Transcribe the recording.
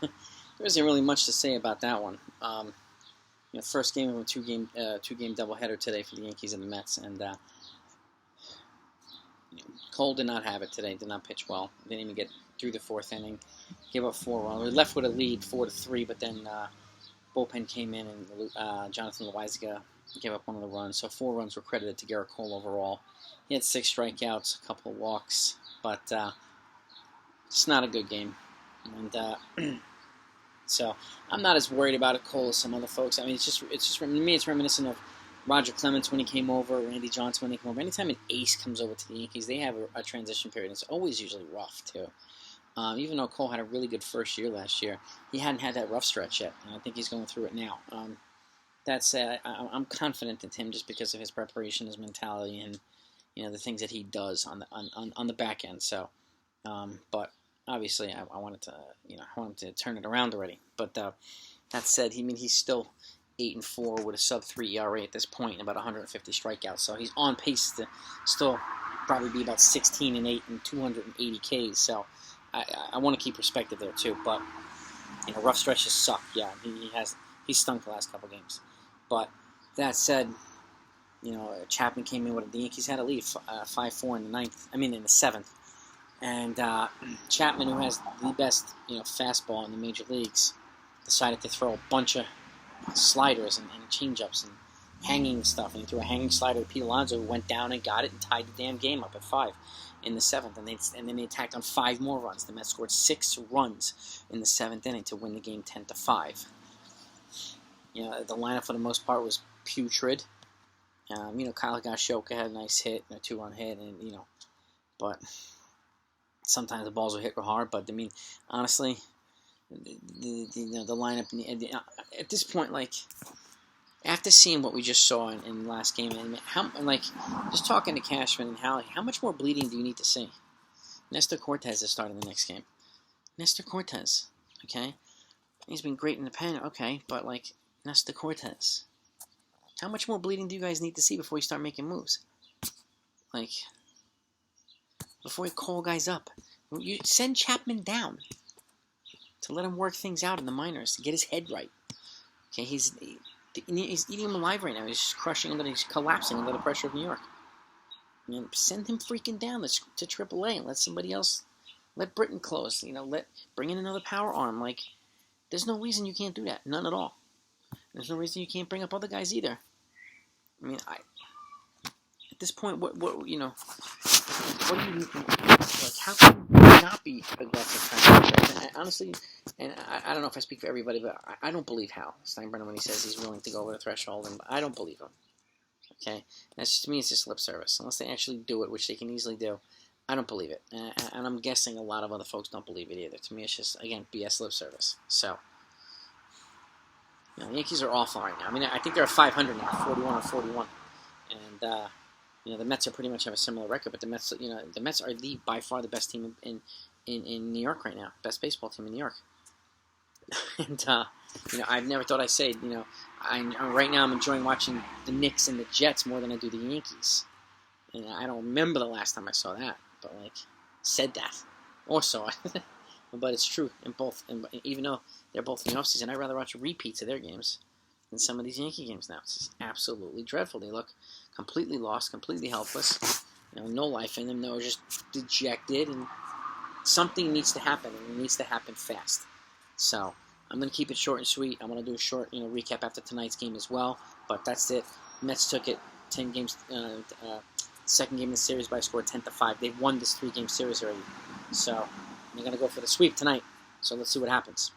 There isn't really much to say about that one. First game of a two-game doubleheader today for the Yankees and the Mets, and Cole did not have it today. Did not pitch well. Didn't even get through the fourth inning. Gave up 4 runs. We were left with a lead, 4-3, but then bullpen came in, and Jonathan Loaizaga gave up one of the runs. So 4 runs were credited to Garrett Cole overall. He had 6 strikeouts, a couple of walks, but it's not a good game. And so I'm not as worried about it, Cole, as some other folks. I mean, it's just to me, it's reminiscent of Roger Clemens when he came over, Randy Johnson when he came over. Anytime an ace comes over to the Yankees, they have a transition period. It's always usually rough, too. Even though Cole had a really good first year last year, he hadn't had that rough stretch yet, and I think he's going through it now. That said, I'm confident in him just because of his preparation, his mentality, and the things that he does on the back end. So, but obviously, I wanted to turn it around already. But that said, he's still 8-4 with a sub-3 ERA at this point and about 150 strikeouts. So he's on pace to still probably be about 16-8 and 280 Ks. So I want to keep perspective there too. But rough stretches suck. Yeah, he's stunk the last couple games. But that said, Chapman came in with the Yankees had a lead 5-4 in the 7th. And Chapman, who has the best fastball in the major leagues, decided to throw a bunch of sliders and changeups and hanging stuff. And he threw a hanging slider to Pete Alonso, who went down and got it and tied the damn game up at 5 in the 7th. And then they attacked on 5 more runs. The Mets scored 6 runs in the 7th inning to win the game 10-5. The lineup for the most part was putrid. Kyle Higashioka had a nice hit, a 2-run hit, and but sometimes the balls will hit hard. But honestly, the lineup at this point, after seeing what we just saw in the last game, and just talking to Cashman and Hal, how much more bleeding do you need to see? Nestor Cortes is starting the next game. Nestor Cortes, okay, he's been great in the pen, okay, but Nestor Cortes, how much more bleeding do you guys need to see before you start making moves? Before you call guys up, you send Chapman down to let him work things out in the minors to get his head right. Okay, he's eating him alive right now. He's he's collapsing under the pressure of New York. Send him freaking down to AAA and let somebody else, let Britton close. Bring in another power arm. There's no reason you can't do that. None at all. There's no reason you can't bring up other guys either. At this point, what do you how can you not be aggressive? And honestly, and I don't know if I speak for everybody, but I don't believe Hal Steinbrenner when he says he's willing to go over the threshold, and I don't believe him. Okay, to me, it's just lip service. Unless they actually do it, which they can easily do, I don't believe it, and I'm guessing a lot of other folks don't believe it either. To me, it's just, again, BS lip service. So, the Yankees are awful right now. I think they're at 500 now, 41-41, and the Mets are pretty much have a similar record, but the Mets, the Mets are by far the best team in New York right now, best baseball team in New York. And I've never thought I'd say, right now I'm enjoying watching the Knicks and the Jets more than I do the Yankees. And I don't remember the last time I saw that, but said that or saw it. But it's true in both. And even though they're both in the offseason, I'd rather watch repeats of their games than some of these Yankee games now. It's just absolutely dreadful. They look completely lost, completely helpless. No life in them. They're just dejected, and something needs to happen, and it needs to happen fast. So I'm going to keep it short and sweet. I'm going to do a short, recap after tonight's game as well. But that's it. Mets took it 10 games. Second game in the series by a score of 10-5. They've won this 3-game series already. So they're going to go for the sweep tonight. So let's see what happens.